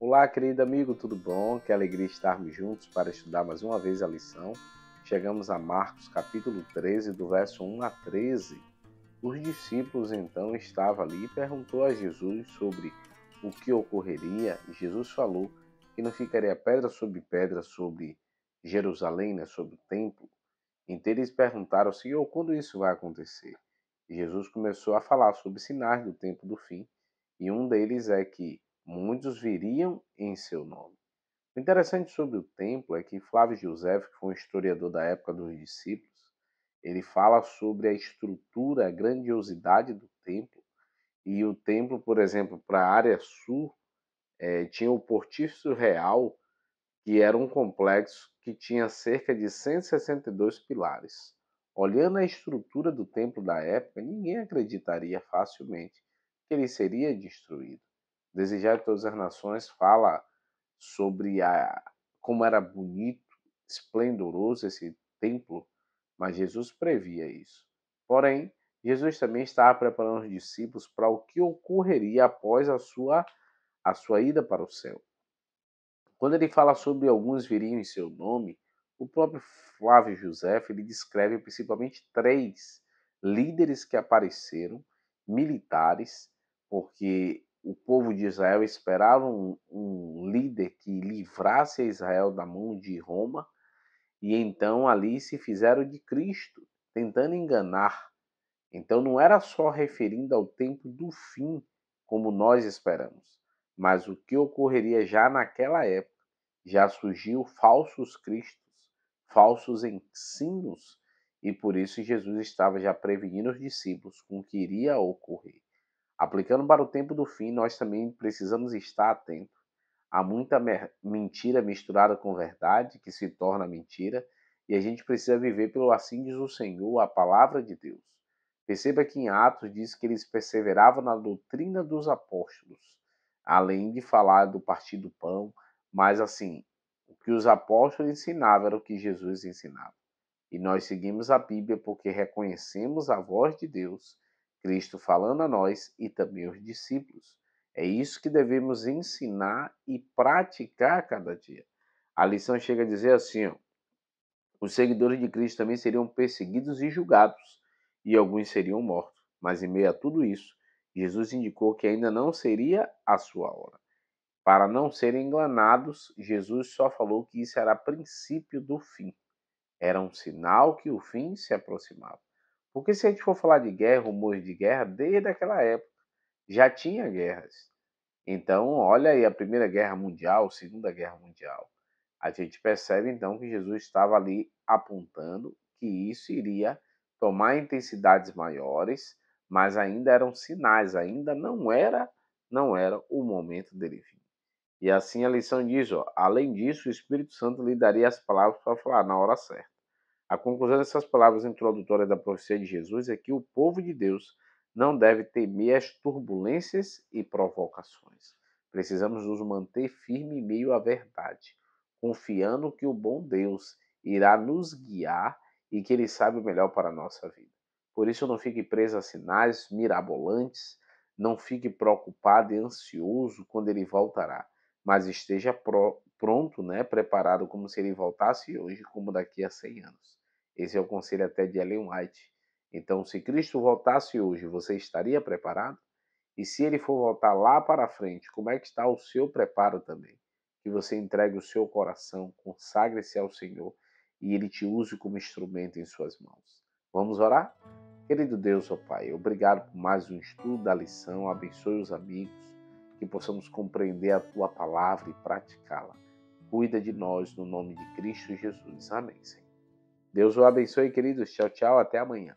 Olá, querido amigo, tudo bom? Que alegria estarmos juntos para estudar mais uma vez a lição. Chegamos a Marcos capítulo 13, do verso 1 a 13. Os discípulos então estavam ali e perguntou a Jesus sobre o que ocorreria. E Jesus falou que não ficaria pedra sobre Jerusalém, né, sobre o templo. Então eles perguntaram, Senhor, quando isso vai acontecer? E Jesus começou a falar sobre sinais do tempo do fim. E um deles é que muitos viriam em seu nome. O interessante sobre o templo é que Flávio José, que foi um historiador da época dos discípulos, ele fala sobre a estrutura, a grandiosidade do templo. E o templo, por exemplo, para a área sul, tinha o Portício Real, que era um complexo que tinha cerca de 162 pilares. Olhando a estrutura do templo da época, ninguém acreditaria facilmente que ele seria destruído. Desejar de Todas as Nações fala sobre como era bonito, esplendoroso esse templo, mas Jesus previa isso. Porém, Jesus também estava preparando os discípulos para o que ocorreria após a sua ida para o céu. Quando ele fala sobre alguns viriam em seu nome, o próprio Flávio José ele descreve principalmente três líderes que apareceram, militares, porque o povo de Israel esperava um líder que livrasse a Israel da mão de Roma, e então ali se fizeram de Cristo, tentando enganar. Então não era só referindo ao tempo do fim, como nós esperamos, mas o que ocorreria já naquela época. Já surgiu falsos cristos, falsos ensinos, e por isso Jesus estava já prevenindo os discípulos com o que iria ocorrer. Aplicando para o tempo do fim, nós também precisamos estar atentos. Há muita mentira misturada com verdade, que se torna mentira, e a gente precisa viver pelo assim diz o Senhor, a palavra de Deus. Perceba que em Atos diz que eles perseveravam na doutrina dos apóstolos, além de falar do partir do pão, mas assim, o que os apóstolos ensinavam era o que Jesus ensinava. E nós seguimos a Bíblia porque reconhecemos a voz de Deus, Cristo falando a nós e também os discípulos. É isso que devemos ensinar e praticar a cada dia. A lição chega a dizer assim, ó, os seguidores de Cristo também seriam perseguidos e julgados, e alguns seriam mortos. Mas em meio a tudo isso, Jesus indicou que ainda não seria a sua hora. Para não serem enganados, Jesus só falou que isso era princípio do fim. Era um sinal que o fim se aproximava. Porque se a gente for falar de guerra, rumores de guerra, desde aquela época já tinha guerras. Então, olha aí a Primeira Guerra Mundial, a Segunda Guerra Mundial. A gente percebe então que Jesus estava ali apontando que isso iria tomar intensidades maiores, mas ainda eram sinais, ainda não era o momento dele vir. E assim a lição diz, ó, além disso, o Espírito Santo lhe daria as palavras para falar na hora certa. A conclusão dessas palavras introdutórias da profecia de Jesus é que o povo de Deus não deve temer as turbulências e provocações. Precisamos nos manter firmes em meio à verdade, confiando que o bom Deus irá nos guiar e que Ele sabe o melhor para a nossa vida. Por isso, não fique preso a sinais mirabolantes, não fique preocupado e ansioso quando Ele voltará, mas esteja pronto, né, preparado como se Ele voltasse hoje, como daqui a 100 anos. Esse é o conselho até de Ellen White. Então, se Cristo voltasse hoje, você estaria preparado? E se ele for voltar lá para frente, como é que está o seu preparo também? Que você entregue o seu coração, consagre-se ao Senhor e ele te use como instrumento em suas mãos. Vamos orar? Querido Deus, ó Pai, obrigado por mais um estudo da lição. Abençoe os amigos, que possamos compreender a tua palavra e praticá-la. Cuida de nós no nome de Cristo Jesus. Amém, Senhor. Deus o abençoe, queridos. Tchau, tchau. Até amanhã.